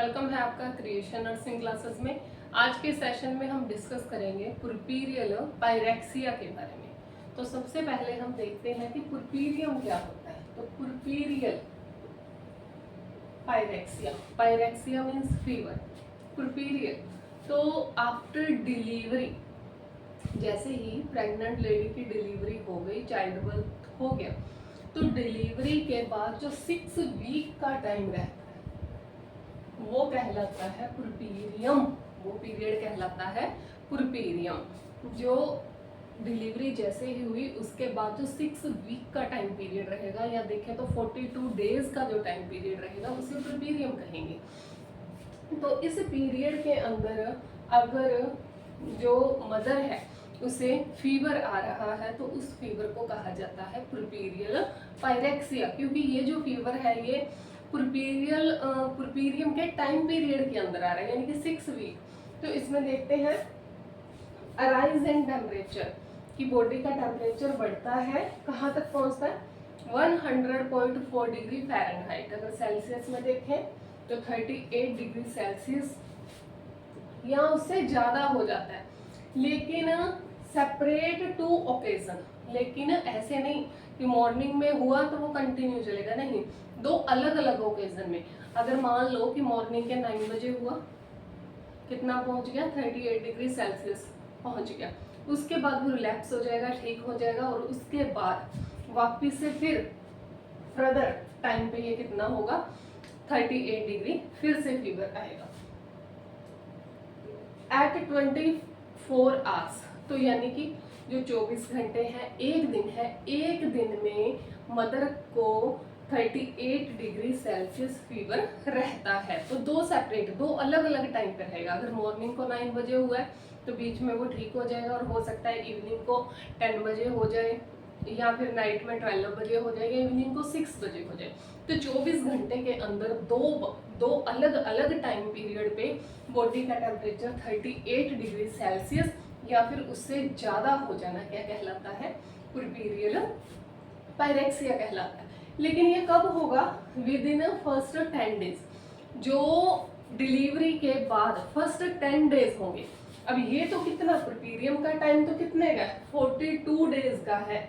Welcome है आपका creation nursing classes में। आज के सेशन में हम डिस्कस करेंगे पुरपीरियल पायरेक्सिया के बारे में। तो सबसे पहले हम देखते हैं कि पुरपीरियम क्या होता है। तो पुरपीरियल पायरेक्सिया, पायरेक्सिया मीन्स फीवर। पुरपीरियल तो आफ्टर डिलीवरी, जैसे ही प्रेग्नेंट लेडी की डिलीवरी हो गई, चाइल्ड बर्थ हो गया, तो डिलीवरी के बाद जो 6 वीक का टाइम रहता है वो कहलाता है पुरपीरियम। वो पीरियड कहलाता है पुरपीरियम। जो डिलीवरी जैसे ही हुई उसके बाद जो 6 वीक का टाइम पीरियड रहेगा, या देखें तो 42 डेज का जो टाइम पीरियड रहेगा उसे पुरपीरियम कहेंगे। तो इस पीरियड के अंदर अगर जो मदर है उसे फीवर आ रहा है तो उस फीवर को कहा जाता है पुरपीरियल पायरेक्सिया, क्योंकि ये जो फीवर है ये पुरपीरियम के टाइम पीरियड के अंदर आ रहा है, यानी कि 6 वीक। तो इसमें देखते हैं अराइज इन टेम्परेचर कि बॉडी का टेम्परेचर बढ़ता है, कहाँ तक पहुँचता है 100.4 डिग्री फ़ारेनहाइट। अगर सेल्सियस में देखें तो 38 डिग्री सेल्सियस या उससे ज़्यादा हो जाता है। लेकिन सेपरेट टू ओकेजन, लेकिन ऐसे नहीं कि मॉर्निंग में हुआ तो वो कंटिन्यू चलेगा, नहीं, दो अलग अलग ओकेजन में। अगर मान लो कि मॉर्निंग के 9 बजे हुआ, कितना पहुंच गया 38 डिग्री सेल्सियस पहुंच गया, उसके बाद वो रिलैक्स हो जाएगा, ठीक हो जाएगा, और उसके बाद वापिस से फिर फर्दर टाइम पे ये कितना होगा 38 डिग्री, फिर से फीवर आएगा एट 24 आवर्स। तो यानी कि जो 24 घंटे हैं, एक दिन है, एक दिन में मदर को 38 डिग्री सेल्सियस फीवर रहता है। तो दो सेपरेट, दो अलग अलग टाइम पे रहेगा। अगर मॉर्निंग को 9 बजे हुआ है तो बीच में वो ठीक हो जाएगा, और हो सकता है इवनिंग को 10 बजे हो जाए, या फिर नाइट में 12 बजे हो जाएगा, इवनिंग को 6 बजे हो जाए। तो 24 घंटे के अंदर दो अलग अलग टाइम पीरियड पे बॉडी का टेम्परेचर 38 डिग्री सेल्सियस या फिर उससे ज़्यादा हो जाना क्या कहलाता है, पुरपीरियल पायरेक्सिया कहलाता है। लेकिन ये कब होगा, विद इन फर्स्ट 10 डेज। जो डिलीवरी के बाद फर्स्ट 10 डेज होंगे। अब ये तो कितना, पुरपीरियम का टाइम तो कितने का है 42 डेज का है।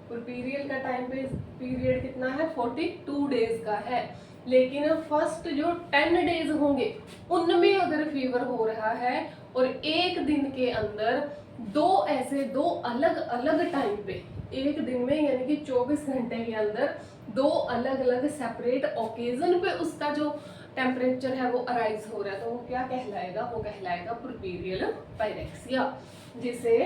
पुरपीरियल का टाइम पीरियड कितना है 42 डेज का है। लेकिन फर्स्ट जो 10 डेज होंगे उनमें अगर फीवर हो रहा है और एक दिन के अंदर दो अलग अलग टाइम पे, एक दिन में यानी कि 24 घंटे के अंदर दो अलग अलग सेपरेट ओकेजन पे उसका जो टेम्परेचर है वो अराइज हो रहा है, तो वो क्या कहलाएगा, वो कहलाएगा पुरपीरियल पायरेक्सिया, जिसे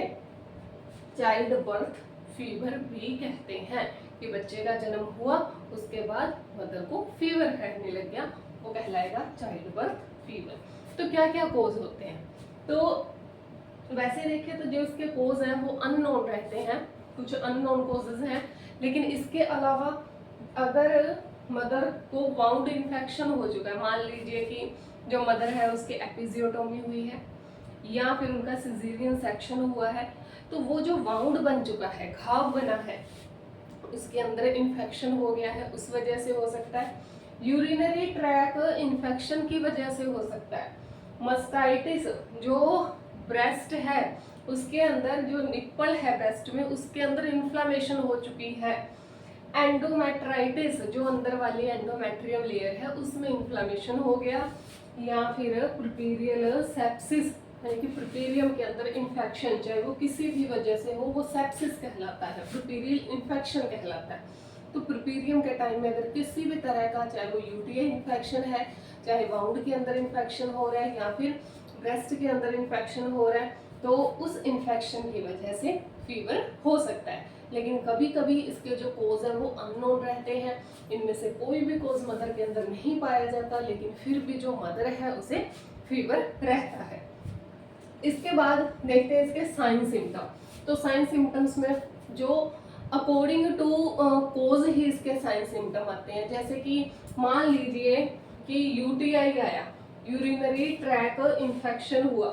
चाइल्ड बर्थ फीवर भी कहते हैं। कि बच्चे का जन्म हुआ उसके बाद मदर को फीवर रहने लग गया, वो कहलाएगा चाइल्ड बर्थ फीवर। तो क्या क्या कोज होते हैं, तो वैसे देखें तो जो इसके कोज हैं वो अननोन रहते हैं, कुछ अननोन कोजेज हैं। लेकिन इसके अलावा अगर मदर को वाउंड इन्फेक्शन हो चुका है, मान लीजिए कि जो मदर है उसकी एपिजियोटोमी हुई है या फिर उनका सिजेरियन सेक्शन हुआ है, तो वो जो वाउंड बन चुका है, घाव बना है, उसके अंदर इन्फेक्शन हो गया है, उस वजह से हो सकता है। यूरिनरी ट्रैक इन्फेक्शन की वजह से हो सकता है। मस्टाइटिस, जो ब्रेस्ट है उसके अंदर, जो निप्पल है ब्रेस्ट में, उसके अंदर इन्फ्लामेशन हो चुकी है। एंडोमेट्राइटिस, जो अंदर वाली एंडोमेट्रियम लेयर है उसमें इन्फ्लामेशन हो गया। या फिर पुरपीरियल सेप्सिस, यानी कि पुरपीरियम के अंदर इन्फेक्शन, चाहे वो किसी भी वजह से हो, वो सेप्सिस कहलाता है, पुरपीरियल इन्फेक्शन कहलाता है। तो पुरपीरियम के टाइम में अगर किसी भी तरह का, चाहे वो यूटीआई इन्फेक्शन है, चाहे वाउंड के अंदर इन्फेक्शन हो रहा है, या फिर ब्रेस्ट के अंदर इन्फेक्शन हो रहा है, तो उस इन्फेक्शन की वजह से फीवर हो सकता है। लेकिन कभी कभी इसके जो कोज है वो अननोन रहते हैं, इनमें से कोई भी कोज मदर के अंदर नहीं पाया जाता, लेकिन फिर भी जो मदर है उसे फीवर रहता है। इसके बाद देखते हैं इसके साइन सिम्टम। तो साइन सिम्टम्स में जो अकॉर्डिंग टू कोज ही इसके साइन सिम्टम आते हैं। जैसे कि मान लीजिए कि यूटीआई आया, यूरिनरी ट्रैक इन्फेक्शन हुआ,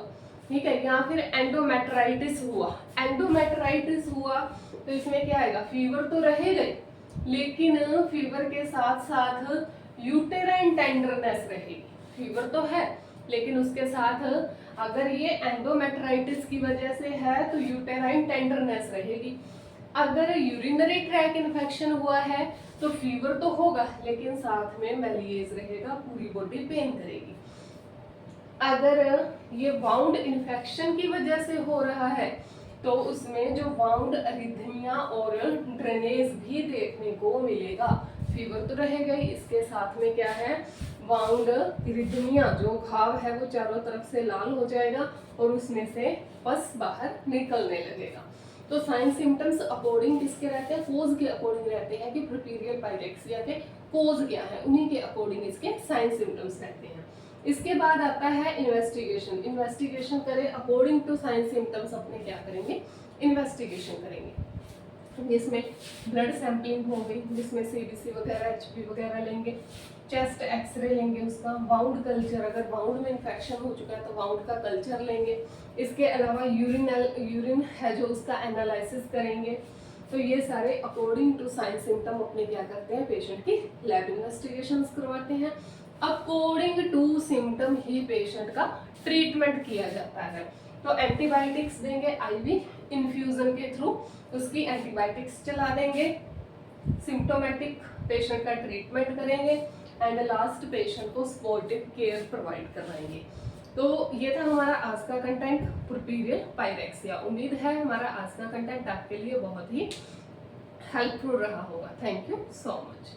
ठीक है, या फिर एंडोमेट्राइटिस हुआ। एंडोमेट्राइटिस हुआ तो इसमें क्या आएगा, फीवर तो रहेगा ही, लेकिन फीवर के साथ साथ यूटेराइन टेंडरनेस रहेगी। फीवर तो है, लेकिन उसके साथ अगर ये एंडोमेट्राइटिस की वजह से है तो यूटेराइन टेंडरनेस रहेगी। अगर यूरिनरी ट्रैक इन्फेक्शन हुआ है तो फीवर तो होगा, लेकिन साथ में मैलिएज रहेगा, पूरी बॉडी पेन करेगी। अगर ये वाउंड इन्फेक्शन की वजह से हो रहा है तो उसमें जो वाउंड अरिथमिया और ड्रेनेज भी देखने को मिलेगा। फीवर तो रहेगा ही, इसके साथ में क्या है, वाउंड इरिथमिया, जो घाव है वो चारों तरफ से लाल हो जाएगा और उसमें से पस बाहर निकलने लगेगा। तो साइन सिम्टम्स अकॉर्डिंग किसके रहते हैं, कोज के अकॉर्डिंग रहते हैं कि प्रोपीरियल पायरेक्सिया के कोज क्या है, उन्हीं के अकॉर्डिंग इसके साइन सिम्टम्स रहते हैं। इसके बाद आता है इन्वेस्टिगेशन। इन्वेस्टिगेशन करें अकॉर्डिंग टू साइन सिम्टम्स, अपने क्या करेंगे, इन्वेस्टिगेशन करेंगे, जिसमें ब्लड सैंपलिंग होगी, जिसमें सीबीसी वगैरह एचपी वगैरह लेंगे, चेस्ट एक्सरे लेंगे उसका, वाउंड कल्चर, अगर वाउंड में इन्फेक्शन हो चुका है तो वाउंड का कल्चर लेंगे। इसके अलावा यूरिन है जो उसका एनालिसिस करेंगे। तो ये सारे अकॉर्डिंग टू साइन सिम्टम अपने क्या करते हैं, पेशेंट की लैब इन्वेस्टिगेशन करवाते हैं। अकॉर्डिंग टू सिम्टम ही पेशेंट का ट्रीटमेंट किया जाता है। तो एंटीबायोटिक्स देंगे आईवी इन्फ्यूजन के थ्रू, उसकी एंटीबायोटिक्स चला देंगे, सिम्टोमेटिक पेशेंट का ट्रीटमेंट करेंगे एंड लास्ट पेशेंट को सपोर्टिव केयर प्रोवाइड करवाएंगे। तो ये था हमारा आज का कंटेंट, प्रोपीरियल पायरेक्सिया। उम्मीद है हमारा आज का कंटेंट आपके लिए बहुत ही हेल्पफुल रहा होगा। Thank you so much.